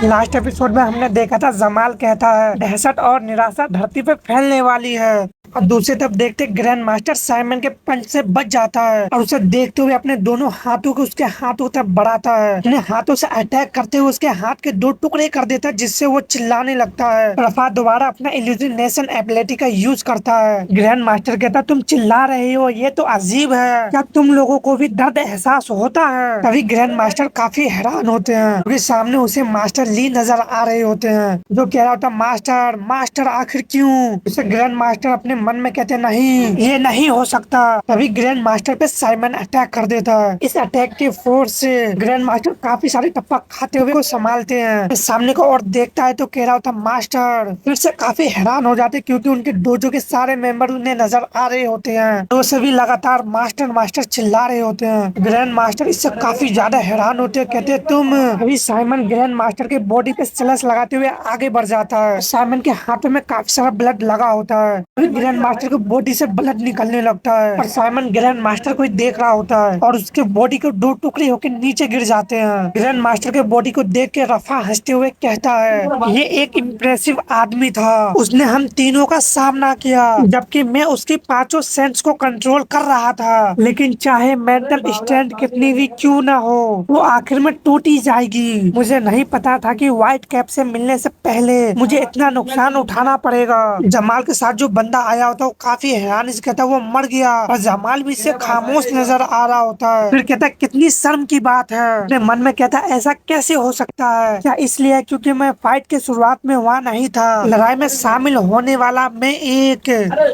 Last episode में हमने देखा था जमाल कहता है दहशत और निराशा धरती पे फैलने वाली है। और दूसरी तरफ देखते ग्रैंड मास्टर साइमन के पंच से बच जाता है और उसे देखते हुए अपने दोनों हाथों को उसके हाथों तरफ बढ़ाता है। अपने हाथों से अटैक करते हुए उसके हाथ के दो टुकड़े कर देता है, जिससे वो चिल्लाने लगता है। रफा दोबारा अपना इल्यूमिनेशन एबिलिटी का यूज करता है। ग्रैंड मास्टर कहता तुम चिल्ला रहे हो, ये तो अजीब है, क्या तुम लोगों को भी दर्द एहसास होता है? तभी ग्रैंड मास्टर काफी हैरान होते हैं क्योंकि सामने उसे मास्टर ली नजर आ रहे होते हैं, जो कह रहा होता मास्टर मास्टर आखिर क्यों। उसे ग्रैंड मास्टर अपने मन में कहते नहीं, ये नहीं हो सकता। तभी ग्रैंड मास्टर पे साइमन अटैक कर देता है। इस अटैक के फोर्स से ग्रैंड मास्टर काफी सारे टप्पा खाते हुए को संभालते हैं। सामने को और देखता है तो कह रहा होता मास्टर। फिर से काफी हैरान हो जाते क्योंकि उनके डोजो के सारे मेंबर उन्हें नजर आ रहे होते हैं, तो सभी लगातार मास्टर मास्टर चिल्ला रहे होते हैं। ग्रैंड मास्टर इससे काफी ज्यादा हैरान होते हैं, कहते तुम। अभी साइमन ग्रैंड मास्टर के बॉडी पे स्लैश लगाते हुए आगे बढ़ जाता है। साइमन के हाथों में काफी सारा ब्लड लगा होता है। ग्रैंड मास्टर के बॉडी से ब्लड निकलने लगता है और साइमन ग्रैंड मास्टर को देख रहा होता है और उसके बॉडी के दो टुकड़े होकर नीचे गिर जाते हैं। ग्रैंड मास्टर के बॉडी को देख के रफा हंसते हुए कहता है ये एक इम्प्रेसिव आदमी था, उसने हम तीनों का सामना किया जबकि मैं उसकी पांचों सेंस को कंट्रोल कर रहा था, लेकिन चाहे मेंटल स्ट्रेंथ कितनी भी क्यों ना हो, वो आखिर में टूट ही जाएगी। मुझे नहीं पता था कि व्हाइट कैप से मिलने से पहले मुझे इतना नुकसान उठाना पड़ेगा। जमाल के साथ जो बंदा आया होता है वो काफी हैरान से कहता है वो मर गया और जमाल भी इससे खामोश नजर आ रहा होता है। फिर कहता है कितनी शर्म की बात है। अपने मन में कहता है ऐसा कैसे हो सकता है, क्या इसलिए क्योंकि मैं फाइट के शुरुआत में वहाँ नहीं था, लड़ाई में शामिल होने वाला मैं एक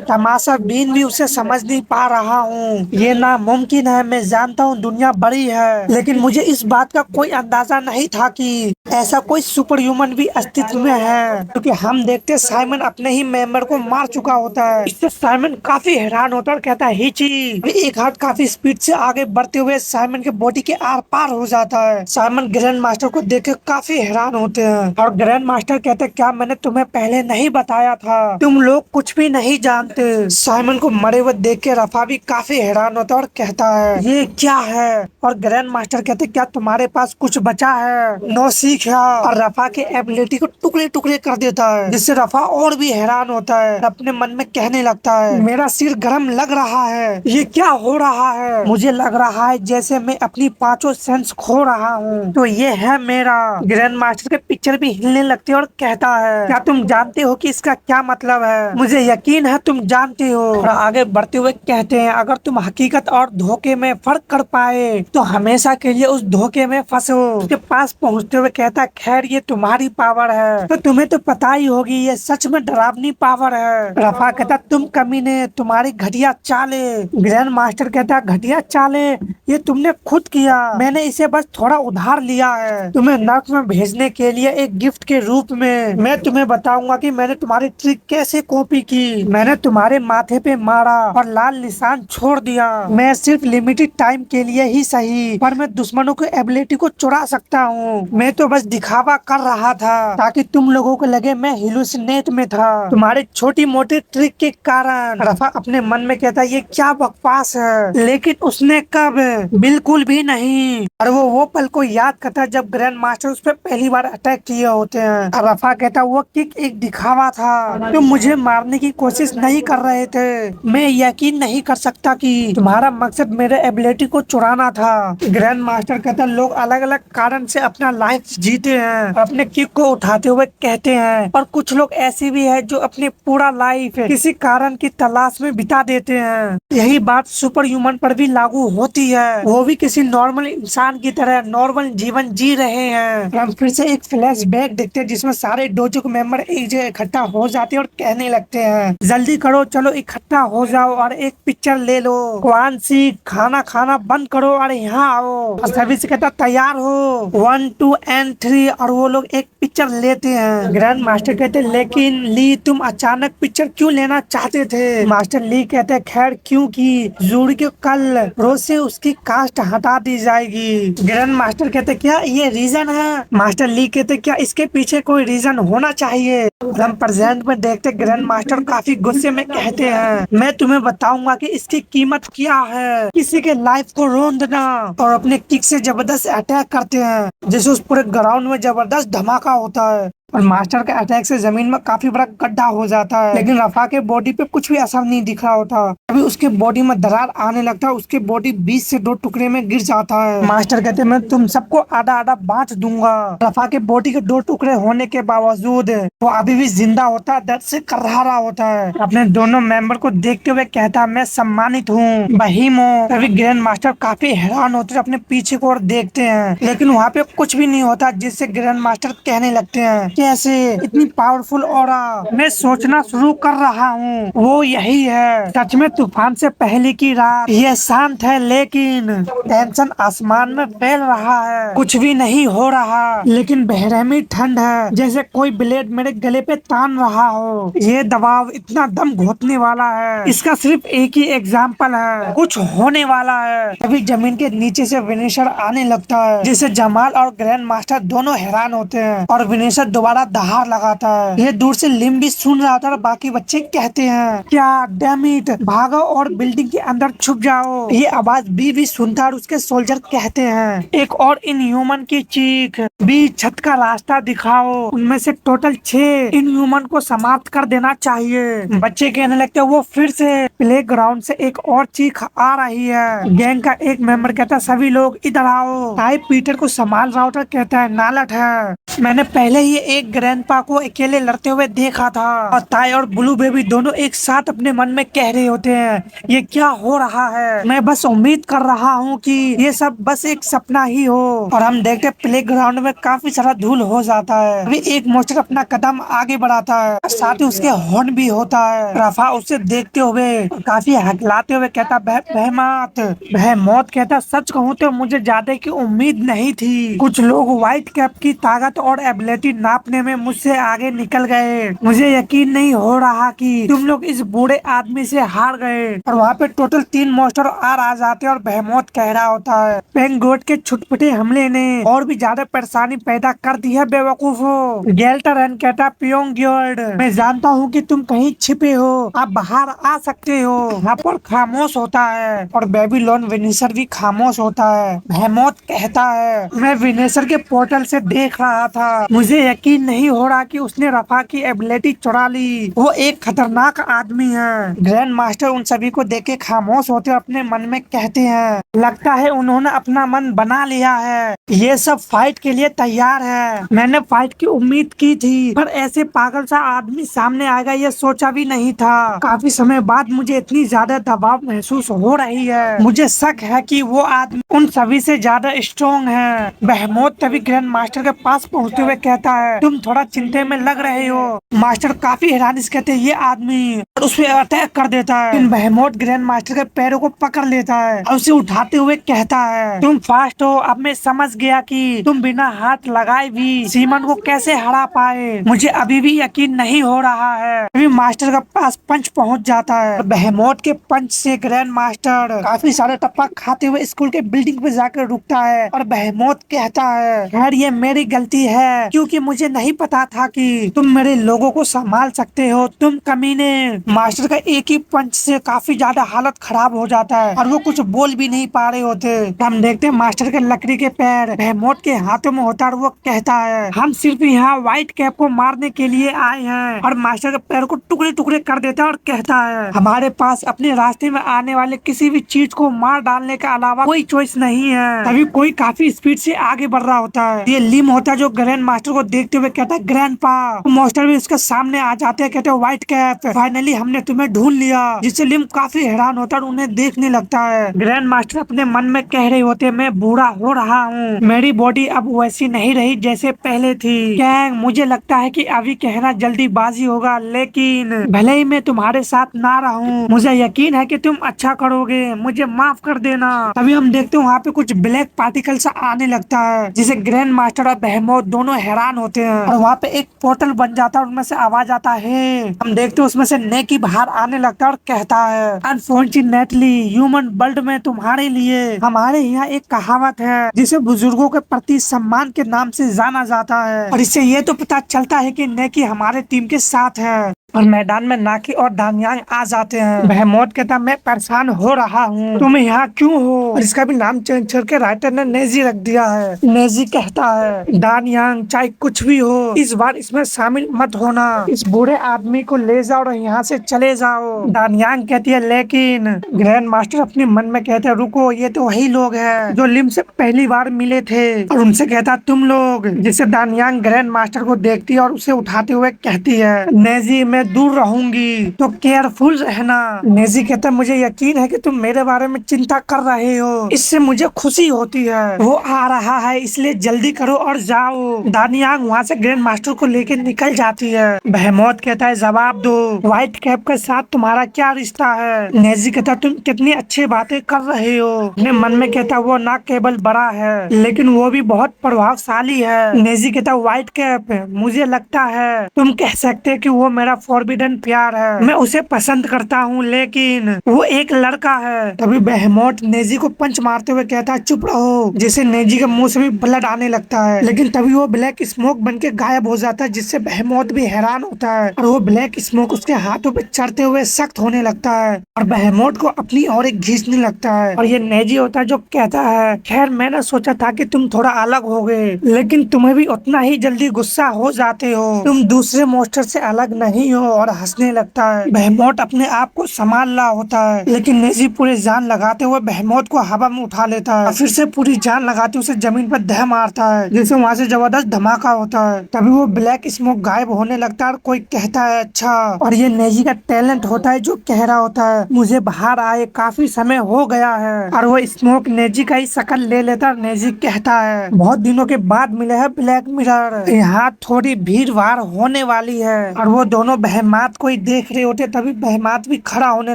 तमाशा बीन भी उसे समझ नहीं पा रहा हूँ। ये नामुमकिन है, मैं जानता हूँ दुनिया बड़ी है, लेकिन मुझे इस बात का कोई अंदाजा नहीं था कि ऐसा कोई सुपर ह्यूमन भी अस्तित्व में है, क्योंकि हम देखते साइमन अपने ही मेंबर को मार चुका होता है। इससे साइमन काफी हैरान होता है और कहता है हिची। एक हाथ काफी स्पीड से आगे बढ़ते हुए साइमन के बॉडी के आर पार हो जाता है। साइमन ग्रैंड मास्टर को देख के काफी हैरान होते हैं और ग्रैंड मास्टर कहते हैं क्या मैंने तुम्हें पहले नहीं बताया था, तुम लोग कुछ भी नहीं जानते। साइमन को मरे हुए देख के रफा भी काफी हैरान होता है और कहता है ये क्या है, और ग्रैंड मास्टर कहते क्या तुम्हारे पास कुछ बचा है? नो सीख है, और रफा के एबिलिटी को टुकड़े टुकड़े कर देता है, जिससे रफा और भी हैरान होता है। अपने मन में कहने लगता है मेरा सिर गर्म लग रहा है, ये क्या हो रहा है? मुझे लग रहा है जैसे मैं अपनी पांचों सेंस खो रहा हूँ, तो ये है मेरा। ग्रैंड मास्टर के पिक्चर भी हिलने लगते और कहता है क्या तुम जानते हो कि इसका क्या मतलब है? मुझे यकीन है तुम जानते हो। और आगे बढ़ते हुए कहते हैं अगर तुम हकीकत और धोखे में फर्क कर पाए तो हमेशा के लिए उस धोखे में फंसो। उसके पास पहुँचते हुए कहता है खैर ये तुम्हारी पावर है तो तुम्हें तो पता ही होगी, ये सच में डरावनी पावर है। रफा कहता तुम कमीने, तुम्हारी घटिया चाले। ग्रैंड मास्टर कहता घटिया चाले ये तुमने खुद किया, मैंने इसे बस थोड़ा उधार लिया है तुम्हें नर्क में भेजने के लिए एक गिफ्ट के रूप में। मैं तुम्हें बताऊंगा कि मैंने तुम्हारी ट्रिक कैसे कॉपी की। मैंने तुम्हारे माथे पे मारा और लाल निशान छोड़ दिया। मैं सिर्फ लिमिटेड टाइम के लिए ही सही, पर मैं दुश्मनों की एबिलिटी को चुरा सकता हूँ। मैं तो बस दिखावा कर रहा था ताकि तुम लोगों को लगे मैं हिलुसिनेट में था, तुम्हारे छोटी मोटी ट्रिक के कारण। रफा अपने मन में कहता ये क्या बकवास है, लेकिन उसने कब? बिल्कुल भी नहीं। और वो पल को याद करता है जब ग्रैंड मास्टर उस पर पहली बार अटैक किए होते हैं। और रफा कहता वो किक एक दिखावा था, तुम मुझे मारने की कोशिश नहीं कर रहे थे। मैं यकीन नहीं कर सकता कि तुम्हारा मकसद मेरे एबिलिटी को चुराना था। ग्रैंड मास्टर कहता लोग अलग अलग कारण से अपना लाइफ जीते हैं, अपने किक को उठाते हुए कहते हैं, और कुछ लोग ऐसे भी है जो अपने पूरा लाइफ किसी कारण की तलाश में बिता देते हैं। यही बात सुपर ह्यूमन पर भी लागू होती है, वो भी किसी नॉर्मल इंसान की तरह नॉर्मल जीवन जी रहे हैं। हम फिर से एक फ्लैशबैक देखते हैं जिसमें सारे डोजो के मेंबर एक जगह इकट्ठा हो जाते हैं और कहने लगते हैं जल्दी करो, चलो इकट्ठा हो जाओ और एक पिक्चर ले लो। क्वान सी खाना खाना बंद करो और यहाँ आओ। और सभी से कहता तैयार हो, 1 2 and 3, और वो लोग एक पिक्चर लेते हैं। ग्रैंड मास्टर कहते लेकिन ली तुम अचानक पिक्चर क्यों लेना होना चाहते थे। मास्टर ली कहते हैं खैर क्योंकि जरूरी के कल रोज से उसकी कास्ट हटा दी जाएगी। ग्रैंड मास्टर कहते क्या ये रीजन है? मास्टर ली कहते क्या इसके पीछे कोई रीजन होना चाहिए। हम प्रेजेंट में देखते ग्रैंड मास्टर काफी गुस्से में कहते हैं मैं तुम्हें बताऊंगा कि इसकी कीमत क्या है। किसी के लाइफ को रोन देना और अपने किक से जबरदस्त अटैक करते हैं जैसे उस पूरे ग्राउंड में जबरदस्त धमाका होता है और मास्टर के अटैक से जमीन में काफी बड़ा गड्ढा हो जाता है। लेकिन रफा के बॉडी पे कुछ भी असर नहीं दिख रहा होता। अभी उसके बॉडी में दरार आने लगता है, उसके बॉडी 20 से 2 टुकड़े में गिर जाता है। मास्टर कहते मैं तुम सबको आधा आधा बांट दूंगा। रफा के बॉडी के 2 टुकड़े होने के बावजूद वो अभी भी जिंदा होता है, दर्द से कर्रा होता है। अपने दोनों मेंबर को देखते हुए कहता मैं सम्मानित हूँ बहीमो। तभी ग्रैंड मास्टर काफी हैरान होते हैं, अपने पीछे को और देखते हैं लेकिन वहाँ पे कुछ भी नहीं होता, जिससे ग्रैंड मास्टर कहने लगते हैं कैसे इतनी पावरफुल ऑरा। मैं सोचना शुरू कर रहा हूँ वो यही है। सच में तूफान से पहले की रात ये शांत है लेकिन टेंशन आसमान में फैल रहा है। कुछ भी नहीं हो रहा लेकिन बेरहमी ठंड है जैसे कोई ब्लेड मेरे गले पे तान रहा हो। ये दबाव इतना दम घोटने वाला है, इसका सिर्फ एक ही एग्जाम्पल है, कुछ होने वाला है। तभी जमीन के नीचे से विनेशर आने लगता है जिसे जमाल और ग्रैंड मास्टर दोनों हैरान होते हैं और विनेशर दोबारा दहाड़ लगाता है। ये दूर से लिम भी सुन रहा था और बाकी बच्चे कहते हैं क्या डैम इट, भागो और बिल्डिंग के अंदर छुप जाओ। ये आवाज भी सुनता और उसके सोल्जर कहते हैं एक और इन ह्यूमन की चीख, बीच छत का रास्ता दिखाओ। उनमें से टोटल 6 इन ह्यूमन को समाप्त कर देना चाहिए। बच्चे कहने लगते हैं वो फिर से प्ले ग्राउंड से एक और चीख आ रही है। गैंग का एक मेंबर कहता है सभी लोग इधर आओ। टाई पीटर को संभाल रहा होता कहता है नालट है, मैंने पहले ही एक ग्रैंडपा को अकेले लड़ते हुए देखा था। और ताई और ब्लू बेबी दोनों एक साथ अपने मन में कह रहे होते हैं ये क्या हो रहा है, मैं बस उम्मीद कर रहा हूँ कि ये सब बस एक सपना ही हो। और हम देखते प्ले ग्राउंड में काफी सारा धूल हो जाता है। अभी एक मोस्टर अपना कदम आगे बढ़ाता है, साथ ही उसके हॉर्न भी होता है। रफा उसे देखते हुए काफी हकलाते हुए कहता बहमौत कहता सच कहूँ तो मुझे ज्यादा की उम्मीद नहीं थी। कुछ लोग व्हाइट कैप की ताकत और एबिलिटी नापने में मुझसे आगे निकल गए। मुझे यकीन नहीं हो रहा कि तुम लोग इस बूढ़े आदमी से हार गए। और वहाँ पे टोटल 3 मॉन्स्टर और आ जाते हैं और बहमौत कह रहा होता है पेंगोट के छुटपुटे हमले ने और भी ज्यादा परेशानी पैदा कर दी है बेवकूफो। गेल्टरन कहता पियोंग्योर्ड मैं जानता हूँ कि तुम कहीं छिपे हो, आप बाहर आ सकते हो। यहाँ पर खामोश होता है और बेबीलोन विनेशर भी खामोश होता है। बहमौत कहता है मैं विनेशर के पोर्टल से देख रहा था, मुझे यकीन नहीं हो रहा कि उसने रफा की एबिलिटी चुरा ली। वो एक खतरनाक आदमी है। ग्रैंड मास्टर उन सभी को देख के खामोश होते अपने मन में कहते हैं लगता है उन्होंने अपना मन बना लिया है, ये सब फाइट के लिए तैयार है। मैंने फाइट की उम्मीद की थी पर ऐसे पागल सा आदमी सामने आएगा ये सोचा भी नहीं था। काफी समय बाद मुझे इतनी ज्यादा दबाव महसूस हो रही है, मुझे शक है कि वो आदमी उन सभी से ज्यादा स्ट्रॉन्ग है। बहमौत तभी ग्रैंड मास्टर के पास पहुंचते हुए कहता है तुम थोड़ा चिंता में लग रहे हो। मास्टर काफी हैरानी से कहते हैं ये आदमी, और उस पर अटैक कर देता है। लेकिन बहमौत ग्रैंड मास्टर के पैरों को पकड़ लेता है और उसे उठाते हुए कहता है तुम फास्ट हो, अब मैं समझ गया कि तुम बिना हाथ लगाए भी सीमन को कैसे हरा पाए। मुझे अभी भी यकीन नहीं हो रहा है। अभी मास्टर के पास पंच पहुंच जाता है। बहमौत के पंच से ग्रैंड मास्टर काफी सारे टप्पा खाते हुए स्कूल के बिल्डिंग पे जाकर रुकता है और बहमौत कहता है खैर ये मेरी गलती है क्योंकि मुझे नहीं पता था कि तुम मेरे लोगों को संभाल सकते हो, तुम कमीने। मास्टर का एक ही पंच से काफी ज्यादा हालत खराब हो जाता है और वो कुछ बोल भी नहीं पा रहे होते। हम देखते हैं मास्टर के लकड़ी के पैर बहमौत के हाथों में होता है और वो कहता है हम सिर्फ यहाँ व्हाइट कैप को मारने के लिए आए हैं। और मास्टर के पैर को टुकड़े टुकड़े कर देता है और कहता है हमारे पास अपने रास्ते में आने वाले किसी भी चीज को मार डालने के अलावा कोई चॉइस नहीं है। तभी कोई काफी स्पीड से आगे बढ़ रहा होता है। ये लिम होता है जो ग्रैंड मास्टर को देखते हुए कहता है ग्रैंडपा। मास्टर भी उसके सामने आ जाते हैं, कहते हैं व्हाइट कैप फाइनली हमने तुम्हें ढूंढ लिया। जिससे लिम काफी हैरान होता है और उन्हें देखने लगता है। ग्रैंड मास्टर अपने मन में कह रहे होते हैं मैं बूढ़ा हो रहा हूँ, मेरी बॉडी अब वैसी नहीं रही जैसे पहले थी। गैंग मुझे लगता है कि अभी कहना जल्दीबाजी होगा लेकिन भले ही मैं तुम्हारे साथ ना रहूं, मुझे यकीन है कि तुम अच्छा करोगे, मुझे माफ कर देना। तभी हम देखते हैं वहाँ पे कुछ ब्लैक पार्टिकल सा आने लगता है जिसे ग्रैंड मास्टर और बहमौत दोनों हैरान होते हैं और वहाँ पे एक पोर्टल बन जाता है, उनमें से आवाज आता है। हम देखते हैं उसमें से नेकी बाहर आने लगता है और कहता है, अनफॉर्चुनेटली ह्यूमन वर्ल्ड में तुम्हारे लिए हमारे यहाँ एक कहावत है जिसे बुजुर्गों के प्रति सम्मान के नाम से जाना जाता है, और इससे ये तो पता चलता है कि नेकी हमारे टीम के साथ है। और मैदान में नाकी और दानियांग आ जाते हैं। बहमोत कहता, मैं परेशान हो रहा हूँ, तुम यहाँ क्यों हो? और इसका भी नाम चेंज करके राइटर ने नेजी रख दिया है। नेजी कहता है, दानियांग चाहे कुछ भी हो, इस बार इसमें शामिल मत होना, इस बूढ़े आदमी को ले जाओ और यहाँ से चले जाओ। दानियांग कहती है, लेकिन ग्रैंड मास्टर अपने मन में कहते हैं, रुको, ये तो वही लोग हैं जो लिम से पहली बार मिले थे। और उनसे कहता, तुम लोग। जिससे दानियांग ग्रैंड मास्टर को देखती है और उसे उठाते हुए कहती है, नेजी मैं दूर रहूंगी तो केयरफुल रहना। नेजी कहता, मुझे यकीन है कि तुम मेरे बारे में चिंता कर रहे हो, इससे मुझे खुशी होती है। वो आ रहा है, इसलिए जल्दी करो और जाओ। दानियांग वहाँ से ग्रैंड मास्टर को लेकर निकल जाती है। बहमोत कहता है, जवाब दो, व्हाइट कैप के साथ तुम्हारा क्या रिश्ता है? नेजी कहता, तुम कितनी अच्छी बातें कर रहे हो। अपने मन में कहता, वो ना केवल बड़ा है लेकिन वो भी बहुत प्रभावशाली है। नेजी कहता, व्हाइट कैप, मुझे लगता है तुम कह सकते कि वो मेरा फॉरबिडन प्यार है, मैं उसे पसंद करता हूँ लेकिन वो एक लड़का है। तभी बहमोट नेजी को पंच मारते हुए कहता है, चुप रहो, जिससे नेजी के मुंह से भी ब्लड आने लगता है। लेकिन तभी वो ब्लैक स्मोक बनके गायब हो जाता है, जिससे बहमोट भी हैरान होता है और वो ब्लैक स्मोक उसके हाथों पे चढ़ते हुए सख्त होने लगता है और बहमोट को अपनी ओर एक खींचने लगता है। और ये नेजी होता है जो कहता है, खैर मैंने सोचा था कि तुम थोड़ा अलग होगे, लेकिन तुम्हें भी उतना ही जल्दी गुस्सा हो जाते हो, तुम दूसरे मोस्टर से अलग नहीं हो। और हंसने लगता है। बहमोट अपने आप को संभाल रहा होता है लेकिन नेजी पूरी जान लगाते हुए बहमोट को हवा में उठा लेता है और फिर से पूरी जान लगाते उसे जमीन पर दह मारता है, जिससे वहाँ से जबरदस्त धमाका होता है। तभी वो ब्लैक स्मोक गायब होने लगता है और कोई कहता है, अच्छा। और ये नेजी का टैलेंट होता है जो कह रहा होता है, मुझे बाहर आए काफी समय हो गया है। और वो स्मोक नेजी का ही शक्ल ले लेता है। नेजी कहता है, बहुत दिनों के बाद मिले है ब्लैक मिरर, यहाँ थोड़ी भीड़ भाड़ होने वाली है। और वो दोनों बहमात को ही देख रहे होते तभी बहमात भी खड़ा होने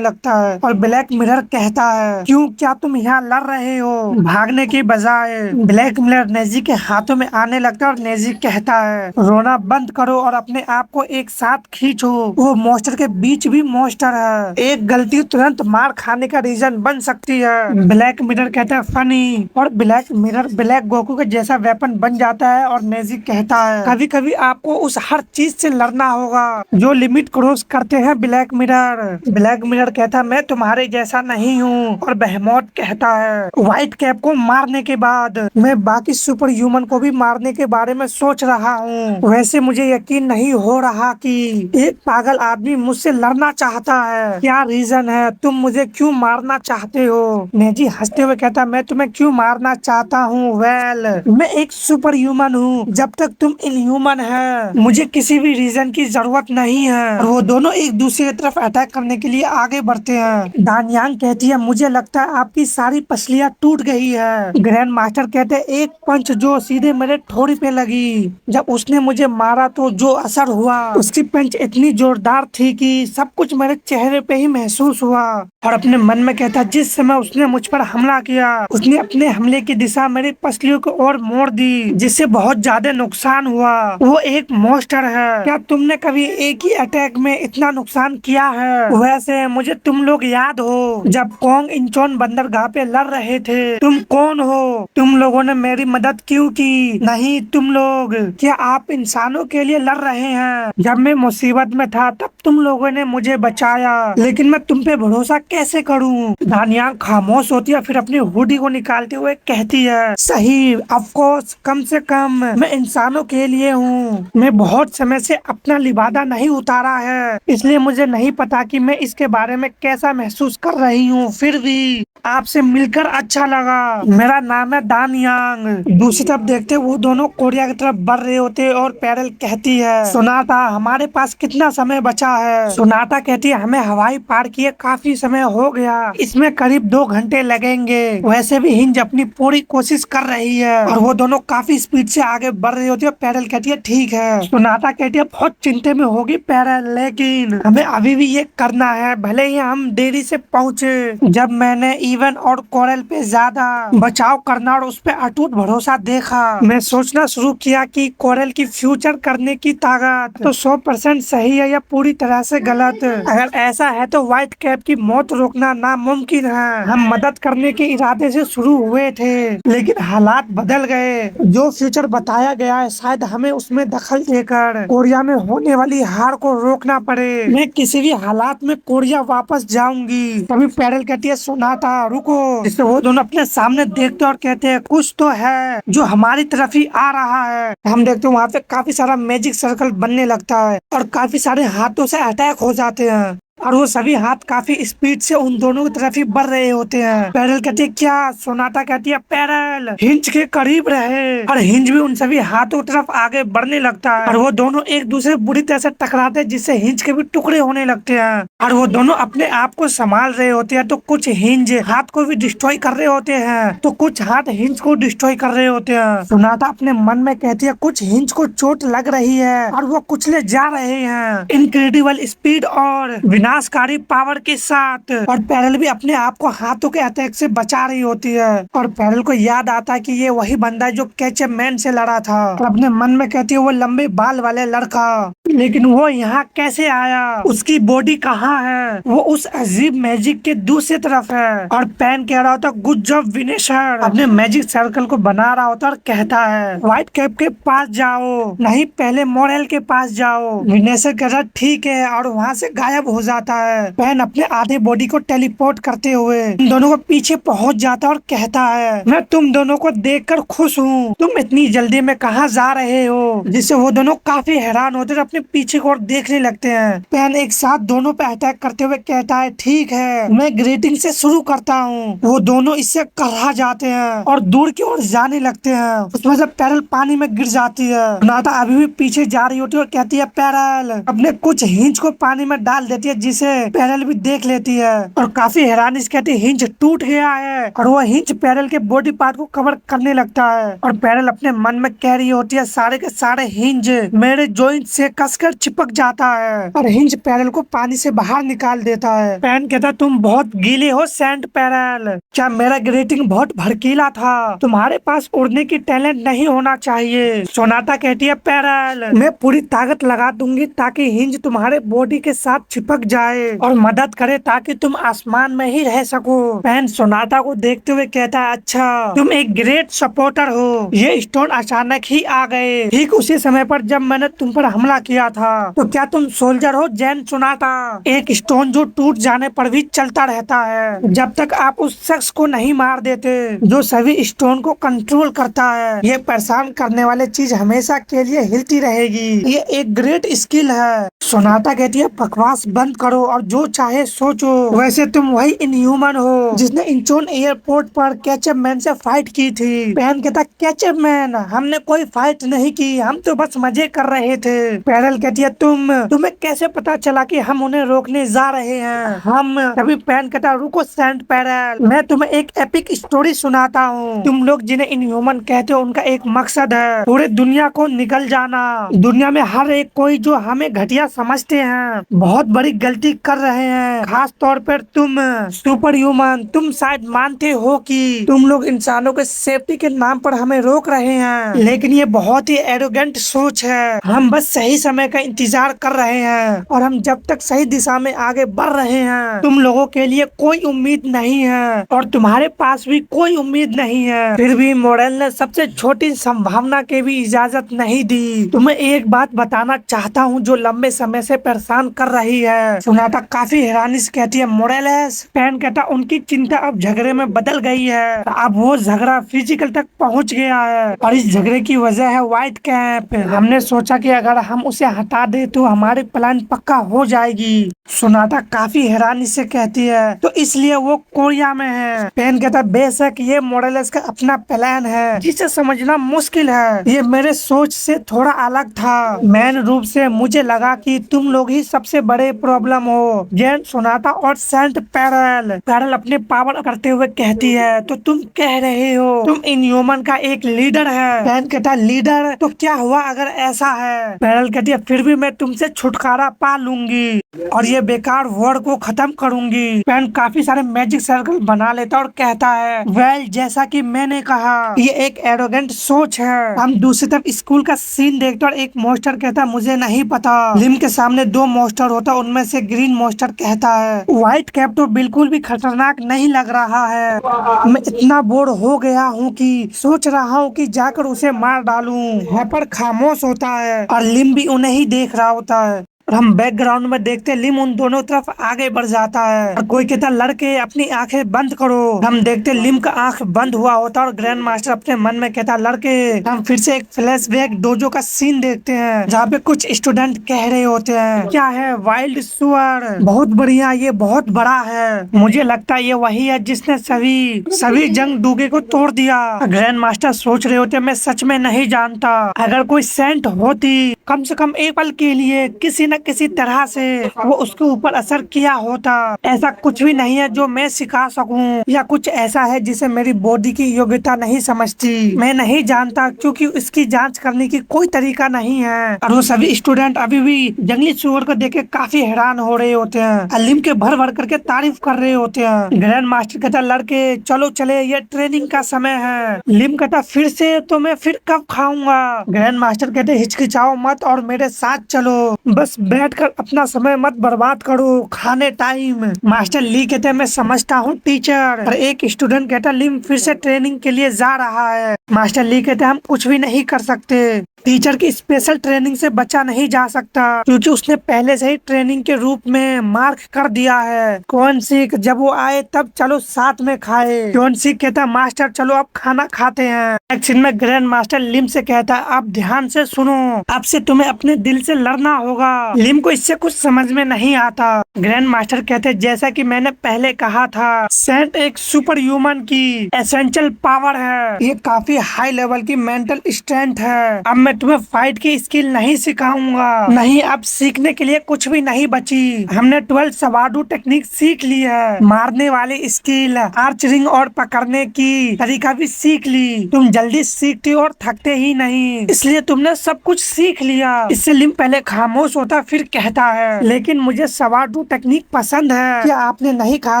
लगता है और ब्लैक मिरर कहता है, क्यों, क्या तुम यहाँ लड़ रहे हो? भागने की बजाय। ब्लैक मिरर नेजी के हाथों में आने लगता है और नेजी कहता है, रोना बंद करो और अपने आप को एक साथ खींचो, वो मॉन्स्टर के बीच भी मॉन्स्टर है, एक गलती तुरंत मार खाने का रीजन बन सकती है। ब्लैक मिरर कहता है, फनी। और ब्लैक मिरर ब्लैक गोकू के जैसा वेपन बन जाता है और नेजी कहता है, कभी कभी आपको उस हर चीज से लड़ना होगा जो लिमिट क्रॉस करते हैं ब्लैक मिरर। ब्लैक मिरर कहता है, मैं तुम्हारे जैसा नहीं हूँ। और बहमोट कहता है, व्हाइट कैप को मारने के बाद मैं बाकी सुपर ह्यूमन को भी मारने के बारे में सोच रहा हूँ। वैसे मुझे यकीन नहीं हो रहा कि एक पागल आदमी मुझसे लड़ना चाहता है, क्या रीजन है, तुम मुझे क्यों मारना चाहते हो? नेजी हंसते हुए कहता, मैं तुम्हें क्यों मारना चाहता हूँ? वेल, मैं एक सुपर ह्यूमन हूँ, जब तक तुम इनह्यूमन है मुझे किसी भी रीजन की जरूरत नहीं है। और वो दोनों एक दूसरे की तरफ अटैक करने के लिए आगे बढ़ते हैं। दानियांग कहती है, मुझे लगता है आपकी सारी पसलियां टूट गई है। ग्रैंड मास्टर कहते हैं, एक पंच जो सीधे मेरे ठोड़ी पे लगी, जब उसने मुझे मारा तो जो असर हुआ उसकी पंच इतनी जोरदार थी कि सब कुछ मेरे चेहरे पे ही महसूस हुआ। और अपने मन में कहता, जिस समय उसने मुझ पर हमला किया उसने अपने हमले की दिशा मेरी पसलियों की ओर मोड़ दी, जिससे बहुत ज्यादा नुकसान हुआ। वो एक मॉन्स्टर है। क्या तुमने कभी एक ही अटैक में इतना नुकसान किया है? वैसे मुझे तुम लोग याद हो जब कोंग इंचोन बंदरगाह पे लड़ रहे थे, तुम कौन हो? तुम लोगों ने मेरी मदद क्यों की? नहीं, तुम लोग, क्या आप इंसानों के लिए लड़ रहे हैं? जब मैं मुसीबत में था तब तुम लोगों ने मुझे बचाया, लेकिन मैं तुम पे भरोसा कैसे करूं? दानियांग खामोश होती है, फिर अपनी हुडी को निकालते हुए कहती है, सही, ऑफ कोर्स, कम से कम मैं इंसानों के लिए हूँ। मैं बहुत समय से अपना लिबादा नहीं उतारा है, इसलिए मुझे नहीं पता कि मैं इसके बारे में कैसा महसूस कर रही हूँ। फिर भी आपसे मिलकर अच्छा लगा। मेरा नाम है दानियांग। दूसरी तरफ देखते वो दोनों कोरिया की तरफ बढ़ रहे होते और पैरल कहती है, सुना था हमारे पास कितना समय बचा है। सोनाटा कहती है हमें हवाई पार किए काफी समय हो गया, इसमें करीब 2 घंटे लगेंगे। वैसे भी हिंज अपनी पूरी कोशिश कर रही है और वो दोनों काफी स्पीड से आगे बढ़ रही होती है। पैरल कहती है ठीक है। सोनाटा कहती है बहुत चिंता में होगी पैरल, लेकिन हमें अभी भी ये करना है, भले ही हम देरी से पहुँचे। जब मैंने इवन और कोरल पे ज्यादा बचाव करना और उस पे अटूट भरोसा देखा, मैं सोचना शुरू किया कि कोरल की फ्यूचर करने की ताकत तो 100% सही है या पूरी तरह से गलत। अगर ऐसा है तो व्हाइट कैप की मौत रोकना नामुमकिन है। हम मदद करने के इरादे से शुरू हुए थे, लेकिन हालात बदल गए। जो फ्यूचर बताया गया है शायद हमें उसमें दखल देकर कोरिया में होने वाली हार को रोकना पड़े। मैं किसी भी हालात में कोरिया वापस जाऊंगी। तभी पैरल कहती है सोनाटा रुको। जिससे वो दोनों अपने सामने देखते और कहते हैं कुछ तो है जो हमारी तरफ ही आ रहा है। हम देखते हैं वहाँ पे काफी सारा मैजिक सर्कल बनने लगता है और काफी सारे हाथों से अटैक हो जाते हैं और वो सभी हाथ काफी स्पीड से उन दोनों की तरफ ही बढ़ रहे होते हैं। पैरल कहती है क्या? सोनाटा कहती है पैरल हिंज के करीब रहे। और हिंज भी उन सभी हाथों की तरफ आगे बढ़ने लगता है और वो दोनों एक दूसरे बुरी तरह से टकराते हैं, जिससे हिंज के भी टुकड़े होने लगते हैं और वो दोनों अपने आप को संभाल रहे होते हैं। तो कुछ हिंज हाथ को भी डिस्ट्रॉय कर रहे होते हैं तो कुछ हाथ हिंज को डिस्ट्रॉय कर रहे होते हैं। सोनाटा अपने मन में कहती है कुछ हिंज को चोट लग रही है और वो कुचले जा रहे हैं इनक्रेडिबल स्पीड और विनाशकारी पावर के साथ। और पैरल भी अपने आप को हाथों के अटैक से बचा रही होती है और पैरल को याद आता है कि ये वही बंदा है जो कैचअप मैन से लड़ा था और अपने मन में कहती है वो लंबे बाल वाले लड़का, लेकिन वो यहाँ कैसे आया, उसकी बॉडी कहाँ है, वो उस अजीब मैजिक के दूसरी तरफ है। और पैन कह रहा होता गुड जॉब विनेशर, अपने मैजिक सर्कल को बना रहा होता और कहता है व्हाइट कैप के पास जाओ, नहीं पहले मोरेल के पास जाओ। विनेशर कह रहा ठीक है और वहाँ से गायब हो जाता है। पैन अपने आधे बॉडी को टेलीपोर्ट करते हुए इन दोनों को पीछे पहुंच जाता है और कहता है मैं तुम दोनों को देखकर खुश हूँ, तुम इतनी जल्दी में कहाँ जा रहे हो। जिससे वो दोनों काफी हैरान होते हैं, अपने पीछे को देखने लगते हैं। पैन एक साथ दोनों पे अटैक करते हुए कहता है ठीक है मैं ग्रीटिंग से शुरू करता हूँ। वो दोनों इससे करहा जाते हैं और दूर की ओर जाने लगते हैं। उसमें से पैरल पानी में गिर जाती है। नाटा अभी भी पीछे जा रही होती है और कहती है पैरल, अपने कुछ हिंज को पानी में डाल देती है जिसे पैरल भी देख लेती है और काफी हैरानी से कहती है हिंज टूट गया है। और वो हिंज पैरल के बॉडी पार्ट को कवर करने लगता है और पैरल अपने मन में कह रही होती है सारे के सारे हिंज मेरे जॉइंट से कसकर चिपक जाता है। और हिंज पैरल को पानी से बाहर निकाल देता है। पैन कहता तुम बहुत गीले हो सैंड पैरल, क्या मेरा ग्रीटिंग बहुत भड़कीला था, तुम्हारे पास उड़ने की टैलेंट नहीं होना चाहिए। सोनाटा कहती है पैरल मैं पूरी ताकत लगा दूंगी ताकि हिंज तुम्हारे बॉडी के साथ चिपक जाए और मदद करे ताकि तुम आसमान में ही रह सको। पैन सोनाटा को देखते हुए कहता है अच्छा तुम एक ग्रेट सपोर्टर हो, ये स्टोन अचानक ही आ गए ठीक उसी समय पर जब मैंने तुम पर हमला किया था। तो क्या तुम सोल्जर हो जैन सोनाटा, एक स्टोन जो टूट जाने पर भी चलता रहता है जब तक आप उस शख्स को नहीं मार देते जो सभी स्टोन को कंट्रोल करता है। ये परेशान करने वाली चीज हमेशा के लिए हिलती रहेगी, ये एक ग्रेट स्किल है। सोनाटा कहती है बकवास बंद करो और जो चाहे सोचो, वैसे तुम वही इनह्यूमन हो जिसने इंचोन एयरपोर्ट पर कैचअप मैन से फाइट की थी। पैन कहता कैचअप मैन हमने कोई फाइट नहीं की, हम तो बस मजे कर रहे थे। पैरल कहती है तुम्हें कैसे पता चला कि हम उन्हें रोकने जा रहे हैं। हम तभी पैन कहता रुको सैंड पैरल, मैं तुम्हें एक एपिक स्टोरी सुनाता हूँ। तुम लोग जिन्हें इनह्यूमन कहते हो उनका एक मकसद है पूरे दुनिया को निकल जाना। दुनिया में हर एक कोई जो हमें घटिया समझते हैं बहुत बड़ी गलती कर रहे हैं, खास तौर पर तुम सुपर ह्यूमन। तुम शायद मानते हो कि तुम लोग इंसानों के सेफ्टी के नाम पर हमें रोक रहे हैं, लेकिन ये बहुत ही एरोगेंट सोच है। हम बस सही समय का इंतजार कर रहे हैं और हम जब तक सही दिशा में आगे बढ़ रहे हैं तुम लोगों के लिए कोई उम्मीद नहीं है और तुम्हारे पास भी कोई उम्मीद नहीं है। फिर भी मोरेल ने सबसे छोटी संभावना के भी इजाजत नहीं दी। तुम्हें एक बात बताना चाहता हूँ जो लंबे समय से परेशान कर रही है। सोनाटा काफी हैरानी से कहती है मोरेलेस। पैन कहता उनकी चिंता अब झगड़े में बदल गई है। अब वो झगड़ा फिजिकल तक पहुंच गया है और इस झगड़े की वजह है व्हाइट कैप। हमने सोचा कि अगर हम उसे हटा दे तो हमारी प्लान पक्का हो जाएगी। सोनाटा काफी हैरानी से कहती है तो इसलिए वो कोरिया में है। पेन कहता बेशक ये मोरेलेस का अपना प्लान है जिसे समझना मुश्किल है। ये मेरे सोच से थोड़ा अलग था। मेन रूप से मुझे लगा कि तुम लोग ही सबसे बड़े प्रॉब्लम हो। जेन, सोनाटा और सेंट पैरल। पैरल अपने पावर करते हुए कहती है तो तुम कह रहे हो तुम इनह्यूमन का एक लीडर है। पेन कहता लीडर तो क्या हुआ अगर ऐसा है। पैरल कहती है फिर भी मैं तुमसे छुटकारा पा लूंगी और ये बेकार वर्ड को खत्म करूंगी। पेन काफी सारे मैजिक सर्कल बना लेता और कहता है वेल जैसा कि मैंने कहा ये एक एरोगेंट सोच है। हम दूसरी तरफ स्कूल का सीन देखते और एक मॉन्स्टर कहता मुझे नहीं पता। लिम के सामने दो मॉन्स्टर होता उनमें से ग्रीन मॉन्स्टर कहता है व्हाइट कैप तो बिल्कुल भी खतरनाक नहीं लग रहा है। मैं इतना बोर हो गया हूँ कि सोच रहा हूँ कि जाकर उसे मार डालूं। हैपर खामोश होता है और लिम भी उन्हें ही देख रहा होता है और हम बैकग्राउंड में देखते लिम उन दोनों तरफ आगे बढ़ जाता है और कोई कहता लड़के अपनी आंखें बंद करो। हम देखते लिम का आंख बंद हुआ होता और ग्रैंड मास्टर अपने मन में कहता लड़के। हम फिर से एक फ्लैशबैक डोजो का सीन देखते हैं जहाँ पे कुछ स्टूडेंट कह रहे होते हैं क्या है वाइल्ड सुअर, बहुत बढ़िया, ये बहुत बड़ा है। मुझे लगता है ये वही है जिसने सभी जंग डूगे को तोड़ दिया। ग्रैंड मास्टर सोच रहे होते मैं सच में नहीं जानता अगर कोई सेंट होती कम से कम एक पल के लिए किसी न किसी तरह से वो उसके ऊपर असर किया होता। ऐसा कुछ भी नहीं है जो मैं सिखा सकूं या कुछ ऐसा है जिसे मेरी बॉडी की योग्यता नहीं समझती। मैं नहीं जानता क्योंकि इसकी जांच करने की कोई तरीका नहीं है। और वो सभी स्टूडेंट अभी भी जंगली सुअर को देख के काफी हैरान हो रहे होते हैं। लिम के भर भर करके तारीफ कर रहे होते हैं। ग्रैंड मास्टर कहता लड़के चलो चले ये ट्रेनिंग का समय है। लिम कहता फिर से तो मैं फिर कब खाऊंगा। ग्रैंड मास्टर कहते हिचकिचाओ मत और मेरे साथ चलो, बस बैठकर अपना समय मत बर्बाद करो, खाने टाइम। मास्टर ली कहते मैं समझता हूँ टीचर। और एक स्टूडेंट कहता लिम फिर से ट्रेनिंग के लिए जा रहा है। मास्टर ली कहते हम कुछ भी नहीं कर सकते, टीचर की स्पेशल ट्रेनिंग से बचा नहीं जा सकता क्योंकि उसने पहले से ही ट्रेनिंग के रूप में मार्क कर दिया है। कौन सिख जब वो आए तब चलो साथ में खाए। कौन सिख कहता मास्टर चलो अब खाना खाते हैं। एक्शन में ग्रैंड मास्टर लिम से कहता आप ध्यान से सुनो, अब से तुम्हें अपने दिल से लड़ना होगा। लिम को इससे कुछ समझ में नहीं आता। ग्रैंड मास्टर कहते जैसा कि मैंने पहले कहा था सेंट एक सुपर ह्यूमन की एसेंशियल पावर है, ये काफी हाई लेवल की मेंटल स्ट्रेंथ है। अब मैं तुम्हें फाइट की स्किल नहीं सिखाऊंगा, नहीं अब सीखने के लिए कुछ भी नहीं बची। हमने 12 सवाडू टेक्निक सीख ली है, मारने वाली स्किल, आर्चरिंग और पकड़ने की तरीका भी सीख ली। तुम जल्दी सीखते और थकते ही नहीं, इसलिए तुमने सब कुछ सीख लिया। इससे लिम पहले खामोश होता फिर कहता है लेकिन मुझे सवाडू टेक्निक पसंद है। क्या आपने नहीं कहा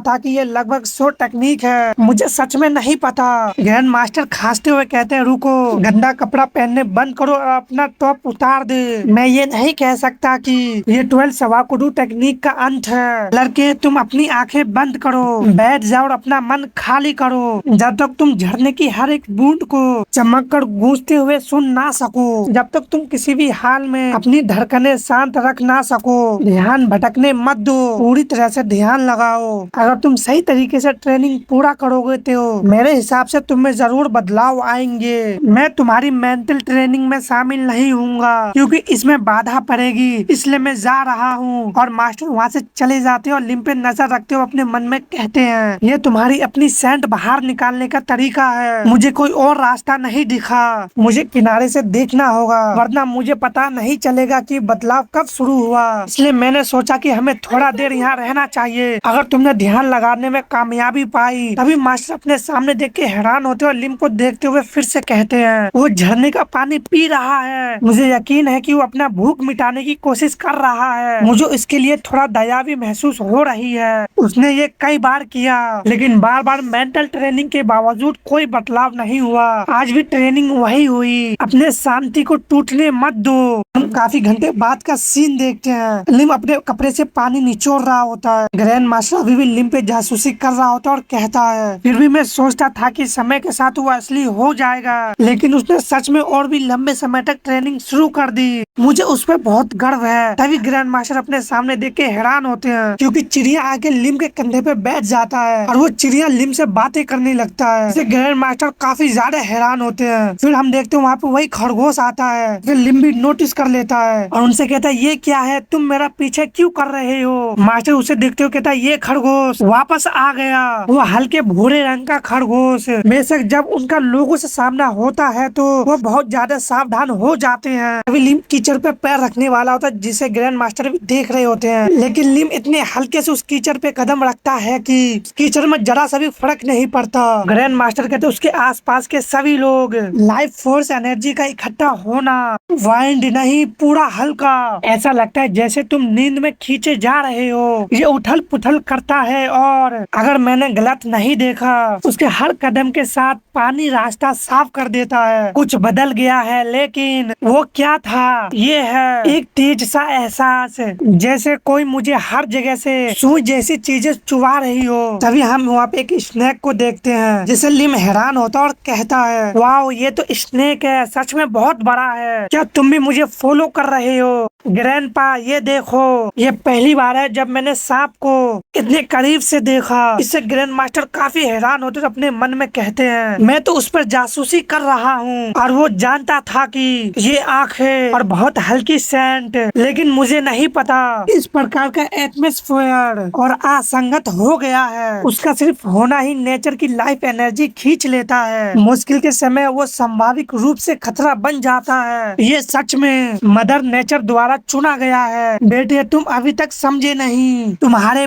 था कि ये लगभग 100 टेक्निक है? मुझे सच में नहीं पता। ग्रैंड मास्टर खांसते हुए कहते हैं रुको, गंदा कपड़ा पहनने बंद करो और अपना टॉप उतार दे। मैं ये नहीं कह सकता कि ये 12 सवाकुडू टेक्निक का अंत है। लड़के तुम अपनी आंखें बंद करो, बैठ जाओ और अपना मन खाली करो। जब तक तुम झरने की हर एक बूंद को चमक कर गूंजते हुए सुन ना सको, जब तक तुम किसी भी हाल में अपनी धड़कनें शांत रख ना सको, ध्यान भटकने मत दो, पूरी तरह से ध्यान लगाओ। अगर तुम सही तरीके से ट्रेनिंग पूरा करोगे तो मेरे हिसाब से तुम में जरूर बदलाव आएंगे। मैं तुम्हारी मेंटल ट्रेनिंग में शामिल नहीं हूँगा क्योंकि इसमें बाधा पड़ेगी, इसलिए मैं जा रहा हूँ। और मास्टर वहाँ से चले जाते हैं और लिम पे नजर रखते हुए अपने मन में कहते हैं ये तुम्हारी अपनी सेंट बाहर निकालने का तरीका है, मुझे कोई और रास्ता नहीं दिखा। मुझे किनारे से देखना होगा वरना मुझे पता नहीं चलेगा कि बदलाव कब शुरू हुआ। इसलिए मैंने सोचा कि हमें थोड़ा देर यहाँ रहना चाहिए। अगर तुमने ध्यान लगाने में कामयाबी पाई तभी मास्टर अपने सामने देख के हैरान होते और लिम को देखते हुए फिर से कहते हैं वो झरने का पानी पी रहा है, मुझे यकीन है कि वो अपना भूख मिटाने की कोशिश कर रहा है। मुझे इसके लिए थोड़ा दया भी महसूस हो रही है। उसने ये कई बार किया लेकिन बार बार मेंटल ट्रेनिंग के बावजूद कोई बदलाव नहीं हुआ। आज भी ट्रेनिंग वही हुई। अपने शांति को टूटने मत दो। हम काफी घंटे बाद का सीन देखते हैं। लिम अपने कपड़े से पानी निचोड़ रहा होता है। ग्रैंड मास्टर अभी भी लिम पे जासूसी कर रहा होता है और कहता है फिर भी मैं सोचता था कि समय के साथ वो असली हो जाएगा, लेकिन उसने सच में और भी लंबे समय तक ट्रेनिंग शुरू कर दी। मुझे उस पर बहुत गर्व है। तभी ग्रैंड मास्टर अपने सामने देख के हैरान होते हैं, क्योंकि चिड़िया आके लिम के कंधे पे बैठ जाता है और वो चिड़िया लिम से बातें करने लगता है। इससे ग्रैंड मास्टर काफी ज्यादा हैरान होते हैं। फिर हम देखते हैं वहाँ पे वही खरगोश आता है। फिर लिम भी नोटिस कर लेता है और उनसे कहता है, ये क्या है, तुम मेरा पीछे क्यों कर रहे हो। मास्टर उसे देखते हो कहता है, ये खरगोश वापस आ गया। वो हल्के भूरे रंग का खरगोश। बेशक जब उनका लोगों से सामना होता है तो वो बहुत ज्यादा सावधान हो जाते हैं। अभी लिम कीचड़ पे पैर रखने वाला होता है, जिसे ग्रैंड मास्टर भी देख रहे होते हैं, लेकिन लिम इतने हल्के से उस कीचड़ पे कदम रखता है कि कीचड़ में जरा सा भी फर्क नहीं पड़ता। ग्रैंड मास्टर कहते उसके आसपास के सभी लोग, लाइफ फोर्स एनर्जी का इकट्ठा होना, वाइंड नहीं पूरा हल्का, ऐसा लगता है जैसे तुम नींद में खींचे जा रहे हो। ये उथल पुथल करता है और अगर मैंने गलत नहीं देखा, उसके हर कदम के साथ पानी रास्ता साफ कर देता है। कुछ बदल गया है, लेकिन वो क्या था, ये है एक तेज सा एहसास, जैसे कोई मुझे हर जगह से सुई जैसी चीजें चुवा रही हो। तभी हम वहाँ पे एक स्नेक को देखते हैं, जिसे लिम हैरान होता और कहता है, वाओ ये तो स्नेक है, सच में बहुत बड़ा है। क्या तुम भी मुझे फॉलो कर रहे हो। ग्रैंडपा ये देखो, ये पहली बार है जब मैंने सांप को इतने करीब से देखा। इससे ग्रैंड मास्टर काफी हैरान होते और अपने मन में कहते हैं, मैं तो उस पर जासूसी कर रहा हूँ और वो जानता था कि ये आँख है और बहुत हल्की सेंट, लेकिन मुझे नहीं पता इस प्रकार का एटमॉस्फेयर और असंगत हो गया है। उसका सिर्फ होना ही नेचर की लाइफ एनर्जी खींच लेता है। मुश्किल के समय वो संभाविक रूप से खतरा बन जाता है। ये सच में मदर नेचर द्वारा चुना गया है। बेटे तुम अभी तक समझे नहीं, तुम्हारे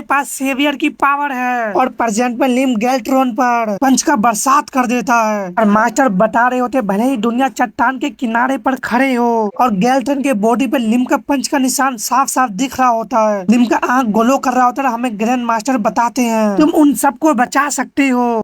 पास सेवियर की पावर है। और प्रेजेंट में लिम गैल्ट्रॉन पर पंच का बरसात कर देता है और मास्टर बता रहे होते, भले ही दुनिया चट्टान के किनारे पर खड़े हो और गैल्ट्रॉन के बॉडी पे लिम का पंच का निशान साफ साफ दिख रहा होता है। लिम का आंख ग्लो कर रहा होता है। हमें ग्रैंड मास्टर बताते हैं, तुम उन सबको बचा सकते हो।